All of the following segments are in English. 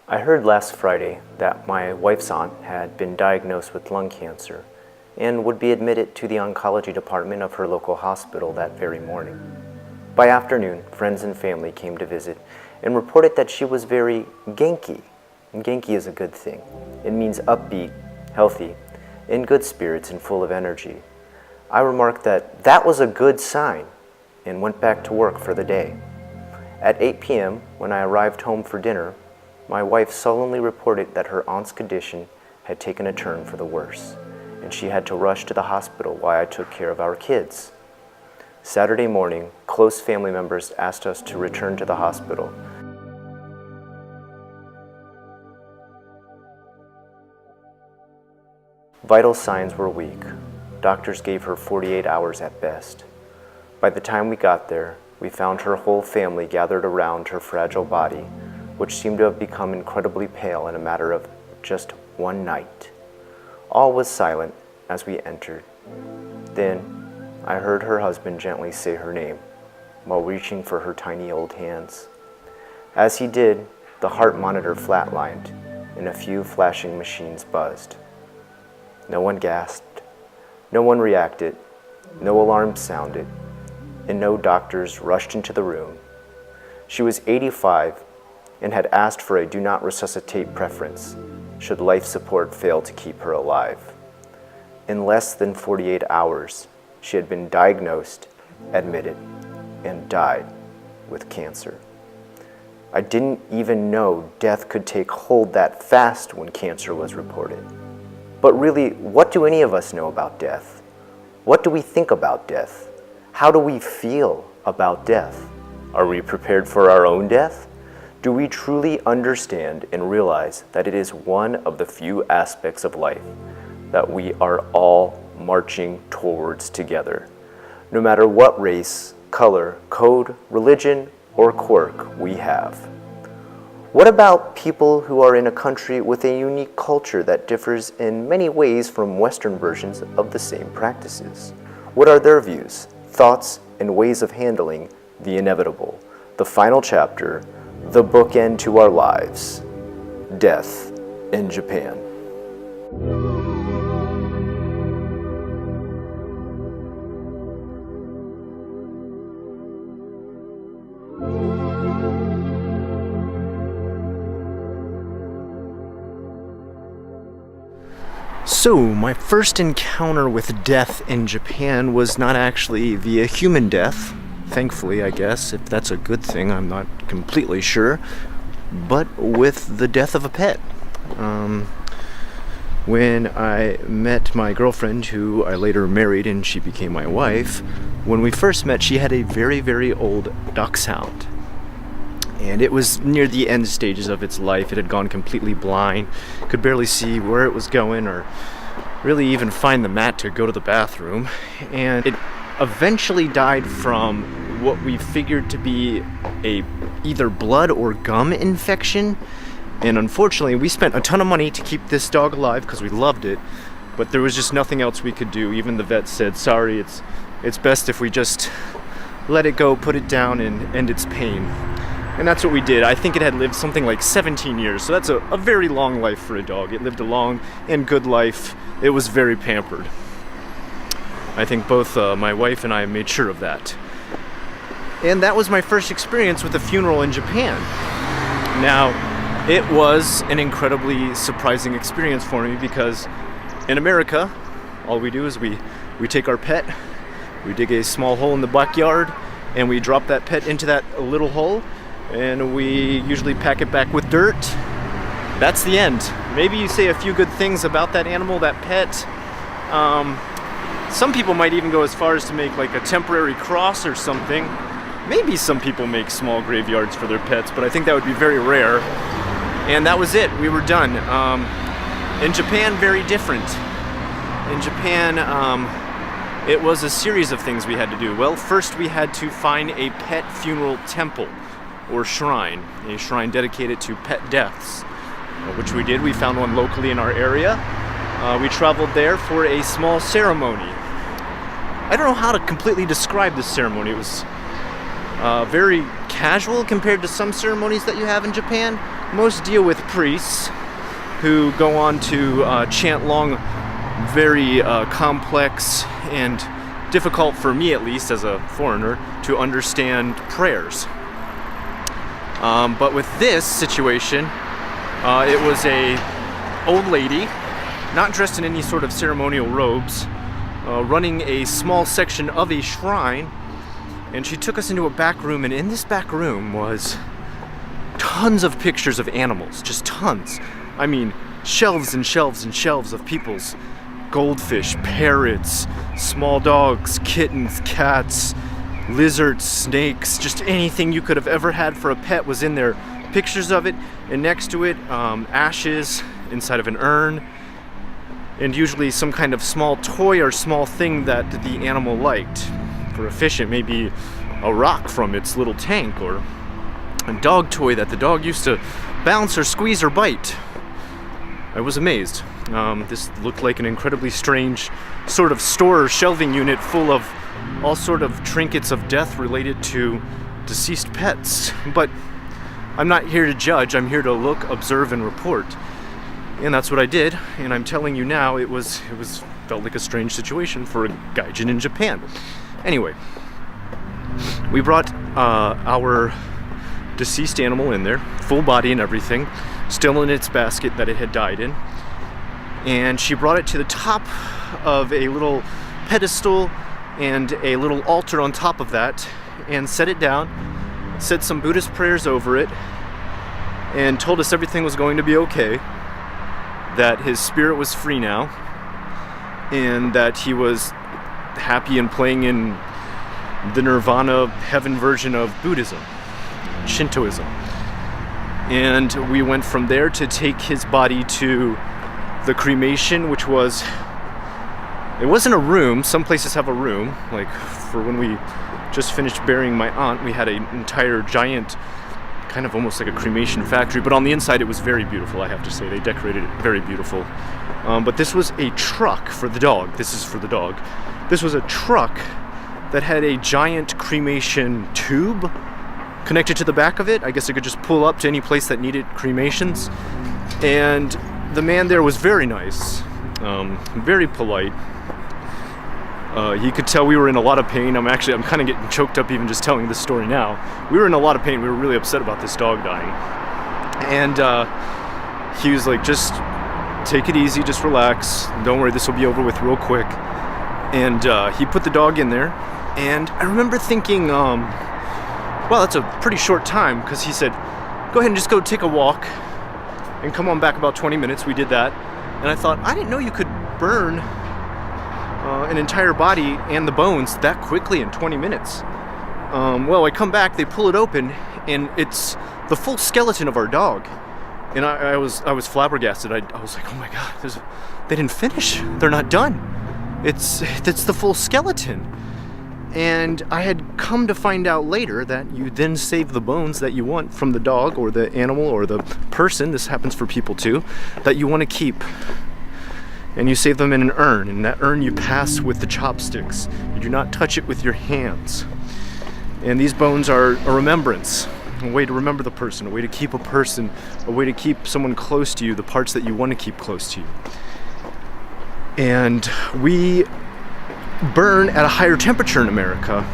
I heard last Friday that my wife's aunt had been diagnosed with lung cancer and would be admitted to the oncology department of her local hospital that very morning. By afternoon, friends and family came to visit and reported that she was very genki. And genki is a good thing. It means upbeat, healthy, in good spirits and full of energy. I remarked that that was a good sign and went back to work for the day. At 8 p.m., when I arrived home for dinner, my wife sullenly reported that her aunt's condition had taken a turn for the worse, and she had to rush to the hospital while I took care of our kids. Saturday morning, close family members asked us to return to the hospital. Vital signs were weak. Doctors gave her 48 hours at best. By the time we got there, we found her whole family gathered around her fragile body, which seemed to have become incredibly pale in a matter of just one night. All was silent as we entered. Then, I heard her husband gently say her name while reaching for her tiny old hands. As he did, the heart monitor flatlined and a few flashing machines buzzed. No one gasped, no one reacted, no alarms sounded, and no doctors rushed into the room. She was 85 and had asked for a do not resuscitate preference should life support fail to keep her alive. In less than 48 hours, she had been diagnosed, admitted, and died with cancer. I didn't even know death could take hold that fast when cancer was reported. But really, what do any of us know about death? What do we think about death? How do we feel about death? Are we prepared for our own death? Do we truly understand and realize that it is one of the few aspects of life that we are all marching towards together, no matter what race, color, code, religion, or quirk we have? What about people who are in a country with a unique culture that differs in many ways from Western versions of the same practices? What are their views, thoughts, and ways of handling the inevitable, the final chapter, the bookend to our lives, death in Japan? So, my first encounter with death in Japan was not actually via human death. Thankfully, I guess, if that's a good thing, I'm not completely sure, but with the death of a pet. When I met my girlfriend, who I later married and she became my wife, when we first met, she had a very, very old dachshund. And it was near the end stages of its life. It had gone completely blind, could barely see where it was going or really even find the mat to go to the bathroom. And it eventually died from what we figured to be a either blood or gum infection. And unfortunately, we spent a ton of money to keep this dog alive because we loved it, but there was just nothing else we could do. Even the vet said, sorry, it's best if we just let it go, put it down, and end its pain. And that's what we did. I think it had lived something like 17 years, so that's a very long life for a dog. It lived a long and good life. It was very pampered. I think both my wife and I made sure of that. And that was my first experience with a funeral in Japan. Now, it was an incredibly surprising experience for me because in America, all we do is we take our pet, we dig a small hole in the backyard, and we drop that pet into that little hole, and we usually pack it back with dirt. That's the end. Maybe you say a few good things about that animal, that pet. Some people might even go as far as to make like a temporary cross or something. Maybe some people make small graveyards for their pets, but I think that would be very rare. And that was it. We were done. In Japan, very different. In Japan, it was a series of things we had to do. Well, first we had to find a pet funeral temple or shrine, a shrine dedicated to pet deaths, which we did. We found one locally in our area. We traveled there for a small ceremony. I don't know how to completely describe this ceremony. It was very casual compared to some ceremonies that you have in Japan. most deal with priests who go on to chant long, very complex and difficult, for me at least as a foreigner, to understand prayers. But with this situation, it was a old lady, not dressed in any sort of ceremonial robes, running a small section of a shrine, and she took us into a back room, and in this back room was tons of pictures of animals, just tons. I mean, shelves and shelves and shelves of people's goldfish, parrots, small dogs, kittens, cats, lizards, snakes, just anything you could have ever had for a pet was in there. Pictures of it, and next to it, ashes inside of an urn, and usually some kind of small toy or small thing that the animal liked. For a fish, it may be a rock from its little tank, or a dog toy that the dog used to bounce or squeeze or bite. I was amazed. This looked like an incredibly strange sort of store or shelving unit full of all sort of trinkets of death related to deceased pets. But I'm not here to judge, I'm here to look, observe, and report. And that's what I did, and I'm telling you now, it felt like a strange situation for a gaijin in Japan. Anyway, we brought our deceased animal in there, full body and everything, still in its basket that it had died in. And she brought it to the top of a little pedestal and a little altar on top of that, and set it down, said some Buddhist prayers over it, and told us everything was going to be okay, that his spirit was free now, and that he was happy and playing in the nirvana heaven version of Buddhism, Shintoism. And we went from there to take his body to the cremation, which was, it wasn't a room. Some places have a room, like for when we just finished burying my aunt, we had an entire giant, kind of almost like a cremation factory, but on the inside it was very beautiful, I have to say. They decorated it very beautiful. But this was a truck for the dog. This is for the dog. This was a truck that had a giant cremation tube connected to the back of it. I guess it could just pull up to any place that needed cremations. And the man there was very nice, very polite. He could tell we were in a lot of pain. I'm kind of getting choked up even just telling this story now. We were in a lot of pain. We were really upset about this dog dying. And he was like, just take it easy, just relax. Don't worry, this will be over with real quick. And he put the dog in there. And I remember thinking, well, that's a pretty short time, because he said, go ahead and just go take a walk and come on back about 20 minutes. We did that. And I thought, I didn't know you could burn an entire body and the bones that quickly in 20 minutes. Well, I come back, they pull it open, and it's the full skeleton of our dog. And I was flabbergasted. I was like, oh my God, they didn't finish. They're not done. It's the full skeleton. And I had come to find out later that you then save the bones that you want from the dog or the animal or the person, this happens for people too, that you want to keep. And you save them in an urn, and that urn you pass with the chopsticks. You do not touch it with your hands. And these bones are a remembrance, a way to remember the person, a way to keep a person, a way to keep someone close to you, the parts that you want to keep close to you. And we burn at a higher temperature in America.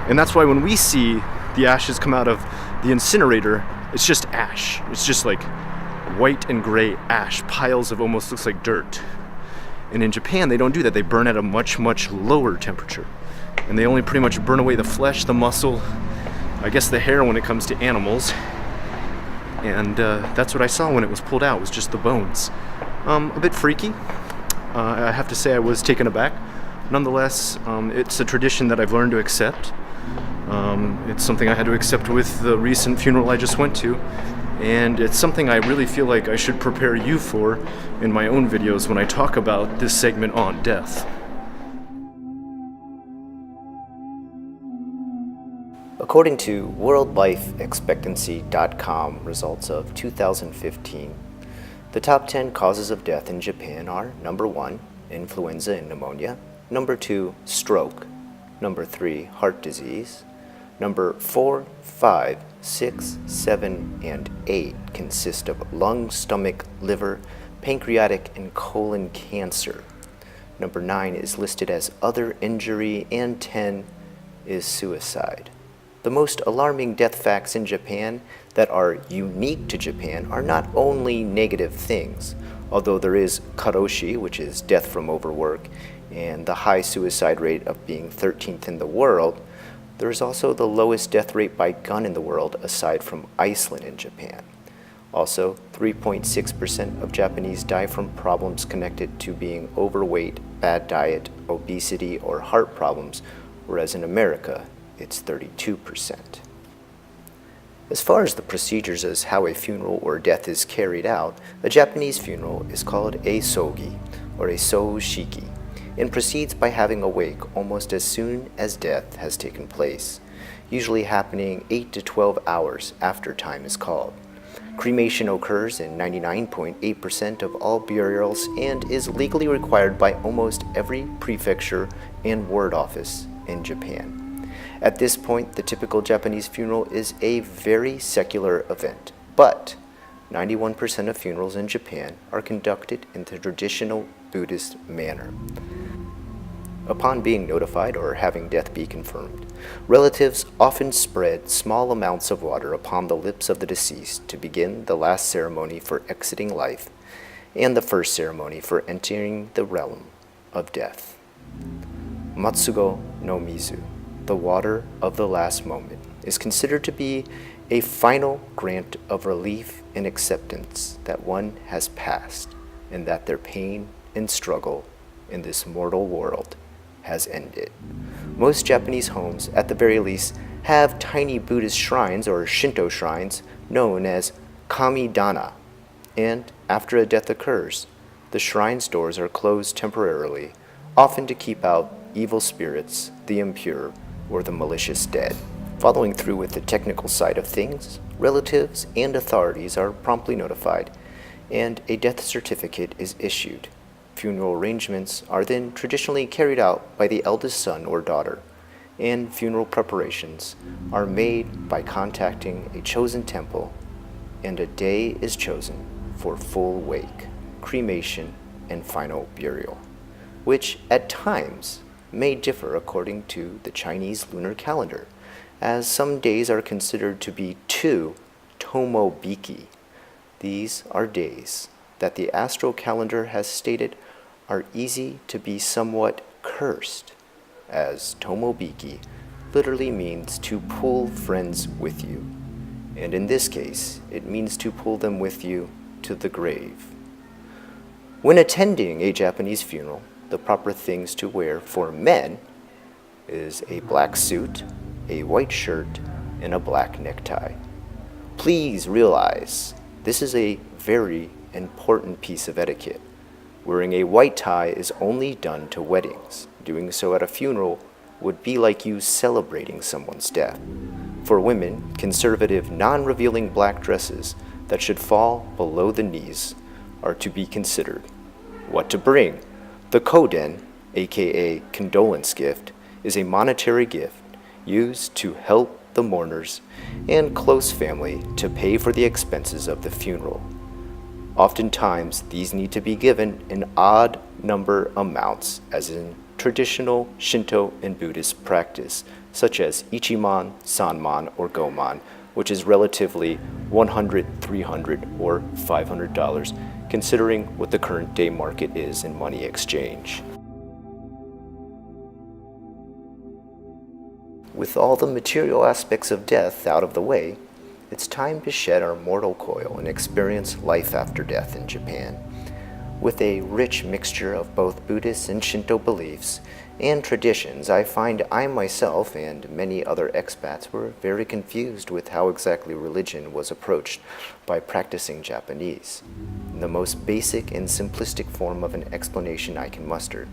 And that's why when we see the ashes come out of the incinerator, it's just ash. It's just like white and gray ash, piles of almost looks like dirt. And in Japan, they don't do that. They burn at a much, much lower temperature. And they only pretty much burn away the flesh, the muscle, I guess the hair when it comes to animals. And that's what I saw when it was pulled out, was just the bones. A bit freaky. I have to say I was taken aback. Nonetheless, it's a tradition that I've learned to accept. It's something I had to accept with the recent funeral I just went to. And it's something I really feel like I should prepare you for in my own videos when I talk about this segment on death. According to WorldLifeExpectancy.com results of 2015, the top 10 causes of death in Japan are: number 1, influenza and pneumonia; number 2, stroke; number 3, heart disease; number 4, 5, 6, 7, and 8 consist of lung, stomach, liver, pancreatic, and colon cancer. Number 9 is listed as other injury, and 10 is suicide. The most alarming death facts in Japan that are unique to Japan are not only negative things, although there is karoshi, which is death from overwork, and the high suicide rate of being 13th in the world. There is also the lowest death rate by gun in the world, aside from Iceland and Japan. Also, 3.6% of Japanese die from problems connected to being overweight, bad diet, obesity, or heart problems, whereas in America, it's 32%. As far as the procedures as how a funeral or death is carried out, a Japanese funeral is called a sogi, or a soushiki, and proceeds by having a wake almost as soon as death has taken place, usually happening 8 to 12 hours after time is called. Cremation occurs in 99.8% of all burials and is legally required by almost every prefecture and ward office in Japan. At this point, the typical Japanese funeral is a very secular event, but 91% of funerals in Japan are conducted in the traditional Buddhist manner. Upon being notified or having death be confirmed, relatives often spread small amounts of water upon the lips of the deceased to begin the last ceremony for exiting life and the first ceremony for entering the realm of death. Matsugo no mizu, the water of the last moment, is considered to be a final grant of relief and acceptance that one has passed and that their pain and struggle in this mortal world has ended. Most Japanese homes, at the very least, have tiny Buddhist shrines or Shinto shrines known as kamidana, and after a death occurs, the shrine's doors are closed temporarily, often to keep out evil spirits, the impure, or the malicious dead. Following through with the technical side of things, relatives and authorities are promptly notified, and a death certificate is issued. Funeral arrangements are then traditionally carried out by the eldest son or daughter, and funeral preparations are made by contacting a chosen temple, and a day is chosen for full wake, cremation, and final burial, which at times may differ according to the Chinese lunar calendar, as some days are considered to be two tomobiki. These are days that the astral calendar has stated are easy to be somewhat cursed, as tomobiki literally means to pull friends with you, and in this case, it means to pull them with you to the grave. When attending a Japanese funeral, the proper things to wear for men is a black suit, a white shirt, and a black necktie. Please realize this is a very important piece of etiquette. Wearing a white tie is only done to weddings. Doing so at a funeral would be like you celebrating someone's death. For women, conservative, non-revealing black dresses that should fall below the knees are to be considered. What to bring? The koden, aka condolence gift, is a monetary gift used to help the mourners and close family to pay for the expenses of the funeral. Oftentimes, these need to be given in odd number amounts, as in traditional Shinto and Buddhist practice, such as ichiman, sanman, or goman, which is relatively $100, $300, or $500, considering what the current day market is in money exchange. With all the material aspects of death out of the way, it's time to shed our mortal coil and experience life after death in Japan. With a rich mixture of both Buddhist and Shinto beliefs and traditions, I find I myself and many other expats were very confused with how exactly religion was approached by practicing Japanese. In the most basic and simplistic form of an explanation I can muster,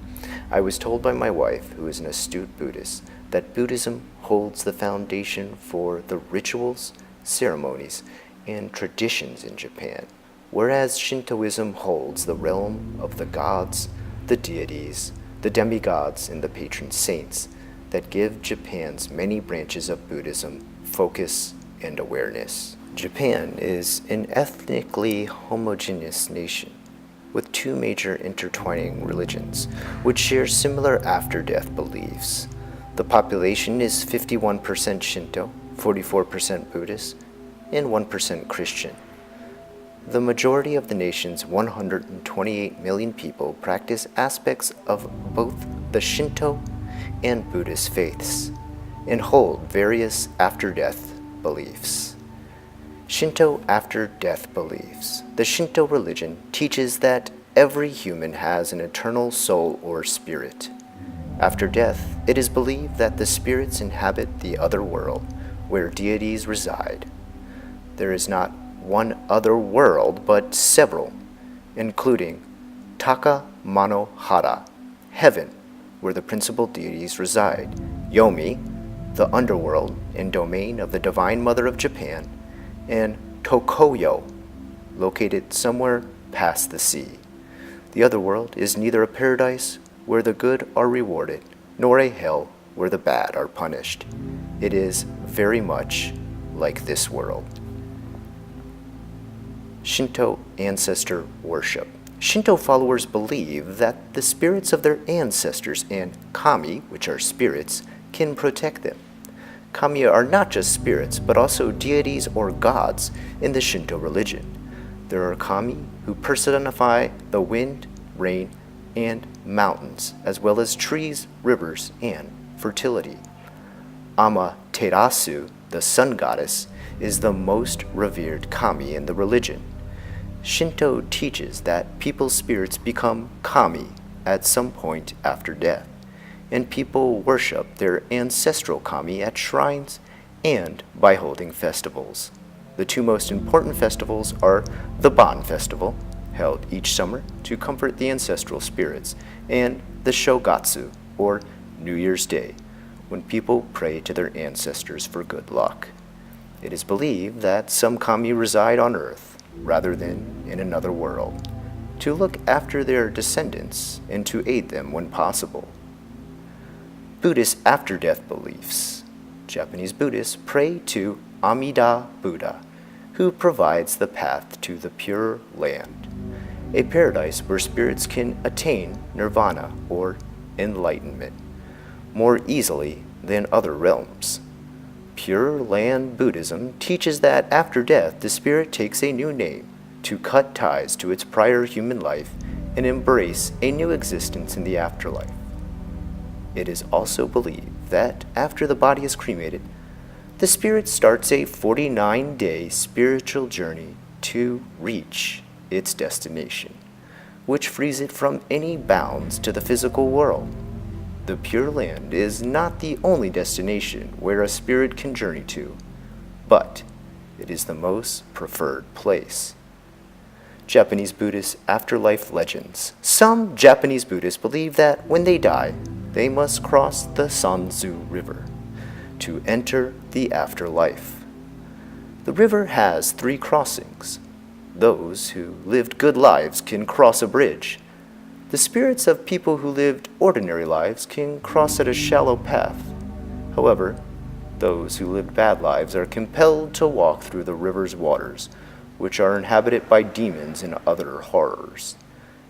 I was told by my wife, who is an astute Buddhist, that Buddhism holds the foundation for the rituals, ceremonies, and traditions in Japan, whereas Shintoism holds the realm of the gods, the deities, the demigods, and the patron saints that give Japan's many branches of Buddhism focus and awareness. Japan is an ethnically homogeneous nation with two major intertwining religions, which share similar after-death beliefs. The population is 51% Shinto, 44% Buddhist, and 1% Christian. The majority of the nation's 128 million people practice aspects of both the Shinto and Buddhist faiths and hold various after-death beliefs. Shinto after-death beliefs. The Shinto religion teaches that every human has an eternal soul or spirit. After death, it is believed that the spirits inhabit the other world, where deities reside. There is not one other world, but several, including Taka Mano Hara, heaven, where the principal deities reside, Yomi, the underworld and domain of the Divine Mother of Japan, and Tokoyo, located somewhere past the sea. The other world is neither a paradise where the good are rewarded, nor a hell where the bad are punished. It is very much like this world. Shinto ancestor worship. Shinto followers believe that the spirits of their ancestors and kami, which are spirits, can protect them. Kami are not just spirits, but also deities or gods in the Shinto religion. There are kami who personify the wind, rain, and mountains, as well as trees, rivers, and fertility. Amaterasu, the sun goddess, is the most revered kami in the religion. Shinto teaches that people's spirits become kami at some point after death, and people worship their ancestral kami at shrines and by holding festivals. The two most important festivals are the Bon Festival, held each summer to comfort the ancestral spirits, and the Shogatsu, or New Year's Day, when people pray to their ancestors for good luck. It is believed that some kami reside on Earth rather than in another world, to look after their descendants and to aid them when possible. Buddhist after-death beliefs. Japanese Buddhists pray to Amida Buddha, who provides the path to the Pure Land, a paradise where spirits can attain nirvana or enlightenment more easily than other realms. Pure Land Buddhism teaches that after death, the spirit takes a new name to cut ties to its prior human life and embrace a new existence in the afterlife. It is also believed that after the body is cremated, the spirit starts a 49-day spiritual journey to reach its destination, which frees it from any bounds to the physical world. The Pure Land is not the only destination where a spirit can journey to, but it is the most preferred place. Japanese Buddhist afterlife legends. Some Japanese Buddhists believe that when they die, they must cross the Sanzu River to enter the afterlife. The river has 3 crossings. Those who lived good lives can cross a bridge. The spirits of people who lived ordinary lives can cross at a shallow path. However, those who lived bad lives are compelled to walk through the river's waters, which are inhabited by demons and other horrors.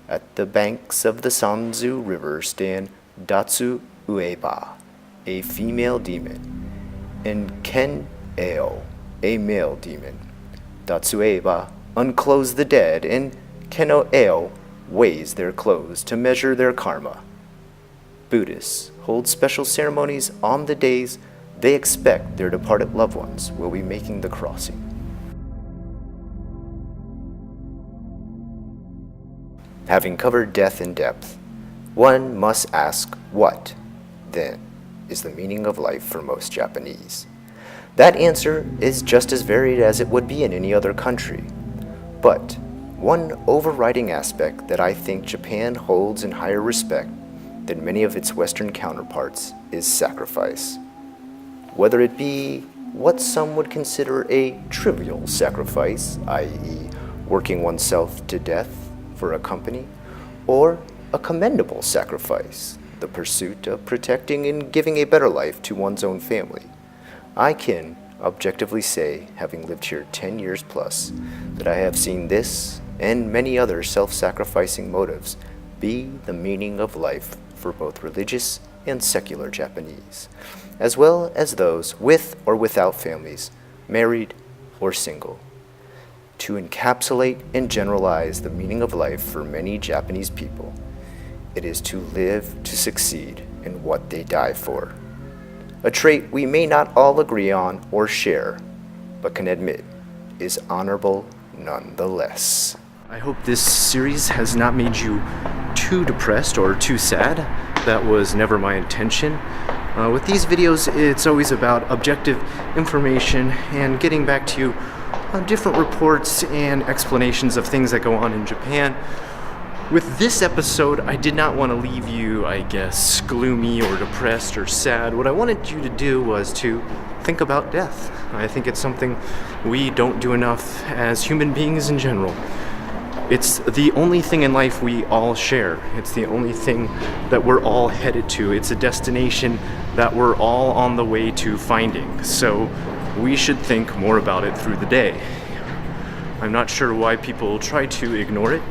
At the banks of the Sanzu River stand Datsu Ueba, a female demon, and Ken Eo, a male demon. Datsu Ueba unclothes the dead, and Keno Eo weighs their clothes to measure their karma. Buddhists hold special ceremonies on the days they expect their departed loved ones will be making the crossing. Having covered death in depth, one must ask what, then, is the meaning of life for most Japanese. That answer is just as varied as it would be in any other country. But one overriding aspect that I think Japan holds in higher respect than many of its Western counterparts is sacrifice. Whether it be what some would consider a trivial sacrifice, i.e., working oneself to death for a company, or a commendable sacrifice, the pursuit of protecting and giving a better life to one's own family, I can objectively say, having lived here 10 years plus, that I have seen this and many other self-sacrificing motives be the meaning of life for both religious and secular Japanese, as well as those with or without families, married or single. To encapsulate and generalize the meaning of life for many Japanese people, it is to live to succeed in what they die for. A trait we may not all agree on or share, but can admit is honorable nonetheless. I hope this series has not made you too depressed or too sad. That was never my intention. With these videos, it's always about objective information and getting back to you on different reports and explanations of things that go on in Japan. With this episode, I did not want to leave you, I guess, gloomy or depressed or sad. What I wanted you to do was to think about death. I think it's something we don't do enough as human beings in general. It's the only thing in life we all share. It's the only thing that we're all headed to. It's a destination that we're all on the way to finding. So we should think more about it through the day. I'm not sure why people try to ignore it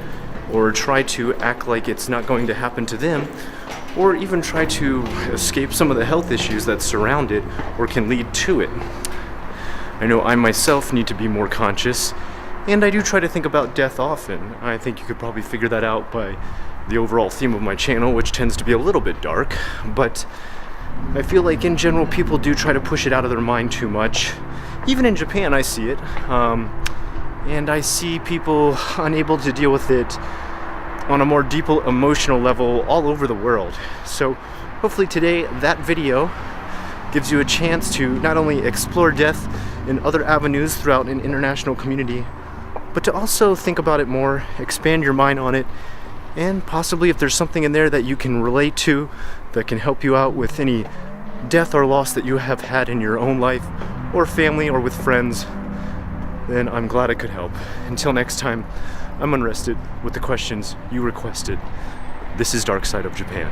or try to act like it's not going to happen to them, or even try to escape some of the health issues that surround it or can lead to it. I know I myself need to be more conscious, and I do try to think about death often. I think you could probably figure that out by the overall theme of my channel, which tends to be a little bit dark, but I feel like in general people do try to push it out of their mind too much. Even in Japan I see it, and I see people unable to deal with it on a more deep emotional level all over the world. So hopefully today that video gives you a chance to not only explore death in other avenues throughout an international community, but to also think about it more, expand your mind on it, and possibly if there's something in there that you can relate to that can help you out with any death or loss that you have had in your own life or family or with friends, then I'm glad I could help. Until next time, I'm unrested with the questions you requested. This is Dark Side of Japan.